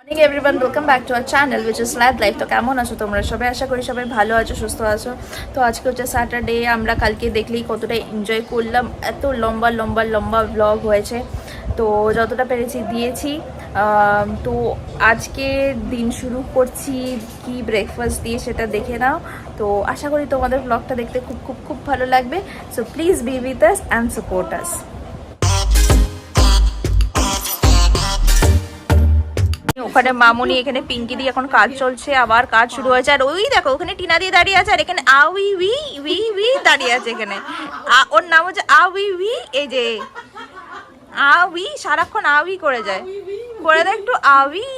Morning everyone, welcome back to our channel which is Lad Life। তো কেমন আছো তোমরা সবাই? আশা করি সবাই ভালো আছো, সুস্থ আছো। তো আজকে হচ্ছে স্যাটারডে, আমরা কালকে দেখলেই কতটা এনজয় করলাম। এত লম্বা লম্বা লম্বা ব্লগ হয়েছে, তো যতটা পেরেছি দিয়েছি। তো আজকে দিন শুরু করছি কি ব্রেকফাস্ট দিয়ে সেটা দেখে নাও। তো আশা করি তোমাদের ব্লগটা দেখতে খুব খুব খুব ভালো লাগবে। So please be with us and support us. ওখানে মামুনি, এখানে পিঙ্কি দিয়ে এখন কাজ চলছে, আবার কাজ শুরু হয়েছে। আর ওই দেখো ওখানে টিনা দিয়ে দাঁড়িয়ে আছে, আর এখানে আউই উই উই উই দাঁড়িয়ে আছে। এখানে ওর নাম হচ্ছে আউই উই। এই যে আউই সারাক্ষণ আউই করে যায়, করে দেয় একটু আউই।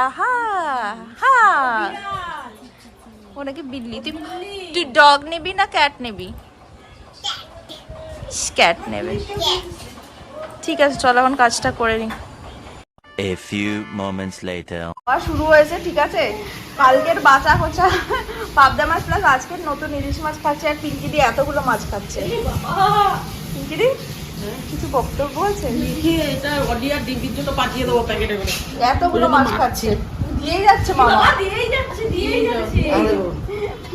আহা হা, ও নাকি বিল্লি। তুই ডগ নিবি না ক্যাট নিবি? ক্যাট নেবে। ঠিক আছে, চলো এখন কাজটা করে নি। A few moments later. শুরু হয়েছে, ঠিক আছে। কালকের বাঁচা কোচা পাবদা মাছ প্লাস আজকের নতুন ইলিশ মাছ খাচ্ছে, আর পিঙ্কি দি এতগুলো মাছ খাচ্ছে। পিঙ্কি দি কিছু বক্তব্য আছে? এতগুলো মাছ খাচ্ছে, দিয়েই যাচ্ছে মামা,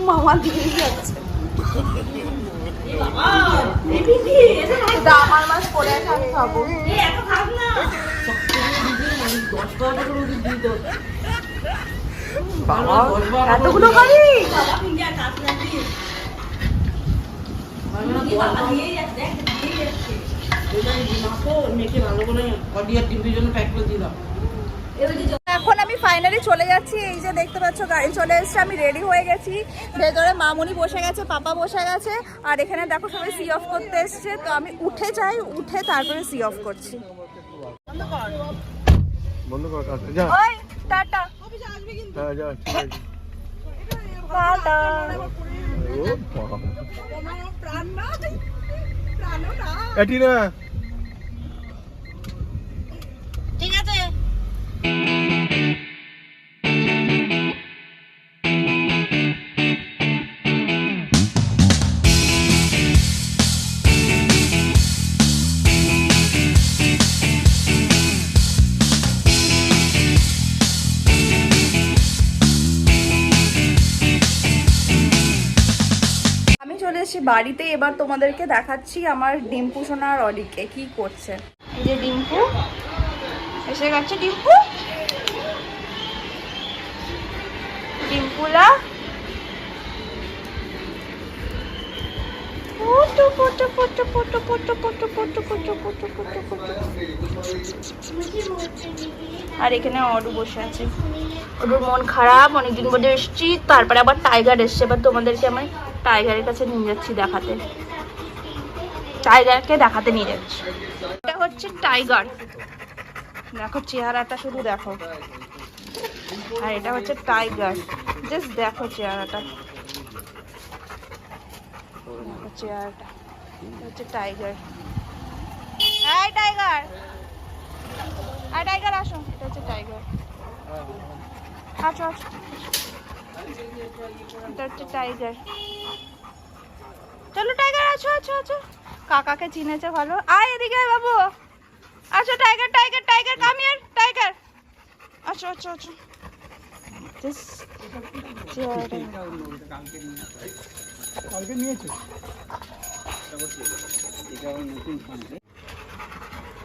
মামা দিয়েই যাচ্ছে। আমার মাছ পরে আছে, আমি খাবো। এতগুলো খাবি? এখন আমি ফাইনালি চলে যাচ্ছি। এই যে দেখতে পাচ্ছ গাড়ি চলে এসছে, আমি রেডি হয়ে গেছি। ভেতরে মামুনি বসে গেছে, পাপা বসে গেছে, আর এখানে দেখো সবাই সি অফ করতে এসছে। তো আমি উঠে যাই, উঠে তারপরে সি অফ করছি। বন্ধ কর কাজ যা। ওই টাটা। হ্যাঁ যা, ঠিক আছে। টাটা। ও বাবা, প্রাণ না, এটি না। ঠিক আছে। চলে এসেছি বাড়িতে। এবার তোমাদেরকে দেখাচ্ছি আমার ডিম্পু সোনা আর অলিকে কি করছে। এই যে ডিম্পু এসে গেছে। ডিম্পু, ডিম্পুলা photo photo photo photo photo photo photo photo photo photo photo. আর এখানে অডু বসে আছে। ওর মন খারাপ, অনেকদিন পরে এসেছি। তারপরে আবার টাইগার এসছে। এবার তোমাদেরকে আমি টাইগারের কাছে নিয়ে যাচ্ছি দেখাতে, টাইগারকে দেখাতে নিয়ে যাচ্ছি। এটা হচ্ছে টাইগার, দেখো চেহারাটা শুধু দেখো। আর এটা হচ্ছে টাইগার, জাস্ট দেখো চেহারাটা, চেহারাটা হচ্ছে Tiger. Hi Tiger, hi Tiger আসো। এটা হচ্ছে টাইগার, আছো আছো। এটা হচ্ছে টাইগার। চলো টাইগার, আছো আছো আছো। কাকাকে চিনেছে ভালো। আয় এদিকে আয় বাবু, আছো। Tiger Tiger Tiger come here. Tiger আছো আছো আছো।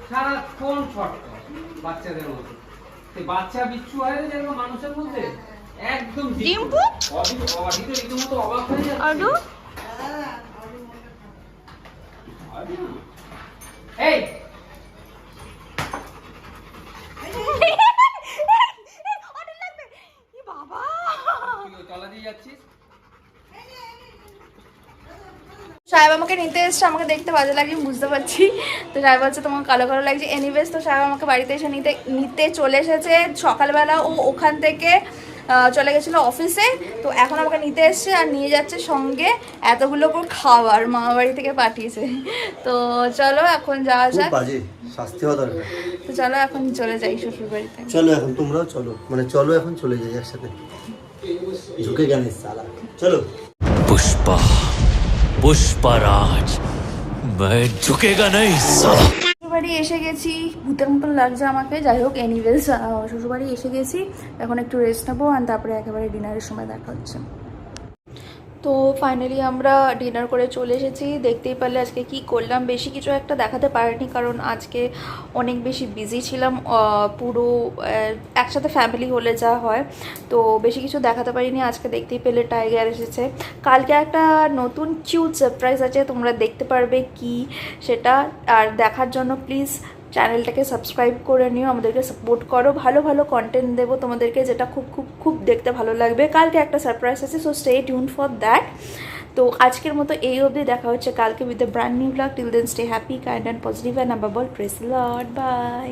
সারাক্ষণ ফটো বাচ্চাদের মতো, বাচ্চা বিচ্ছু হয় না যেরকম মানুষের মধ্যে, একদম ডিম্পু রীতিমতো অবাক হয়ে যাচ্ছে। আডু এই বাবা তুই তলা দিয়ে যাচ্ছিস। সাহেব আমাকে নিতে এসছে, আমাকে দেখতে বাজে লাগে বুঝতে পারছি। তো সাহেব বলছে তোমাকে কালো কালো লাগছে। এনিওয়েজ, তো সাহেব আমাকে বাড়িতে এসে নিতে চলে এসেছে। সকালবেলা ও ওখান থেকে চলে গেছিলো অফিসে, তো এখন আমাকে নিতে এসছে আর নিয়ে যাচ্ছে সঙ্গে এতগুলো করে খাবার মামা বাড়ি থেকে পাঠিয়েছে। তো চলো এখন যাওয়া যাক। শাস্তি হওয়া দরকার। তো চলো এখন চলে যাই শ্বশুর বাড়িতে। চলো এখন তোমরাও চলো, মানে চলো এখন চলে যাই একসাথে। ঝুঁকে গেল সালা, চলো। पुष्पा पुष्पराज मैं झुकेगा नहीं साला। ফাইনালি এসে গেছি, ভূতের মতন লাগছে আমাকে। যাই হোক, এনিওয়েজ শ্বশুরবাড়ি এসে গেছি, এখন একটু রেস্ট নেবো আর তারপরে একেবারে ডিনারের সময় দেখা হচ্ছে। তো ফাইনালি আমরা ডিনার করে চলে এসেছি। দেখতেই পারলে আজকে কি করলাম, বেশি কিছু একটা দেখাতে পারিনি কারণ আজকে অনেক বেশি বিজি ছিলাম। পুরো একসাথে ফ্যামিলি হলে যা হয়, তো বেশি কিছু দেখাতে পারিনি। আজকে দেখতেই পেলে টাইগার এসেছে। কালকে একটা নতুন কিউট সারপ্রাইজ আছে, তোমরা দেখতে পারবে কি সেটা। আর দেখার জন্য প্লিজ চ্যানেলটাকে সাবস্ক্রাইব করে নিও, আমাদেরকে সাপোর্ট করো। ভালো ভালো কন্টেন্ট দেবো তোমাদেরকে, যেটা খুব খুব খুব দেখতে ভালো লাগবে। কালকে একটা সারপ্রাইজ আছে, so stay tune for that. তো আজকের মতো এই অবধি, দেখা হচ্ছে কালকে with the brand new blog. Till then stay happy, kind and positive and আবার বল প্রেস লর্ড, বাই।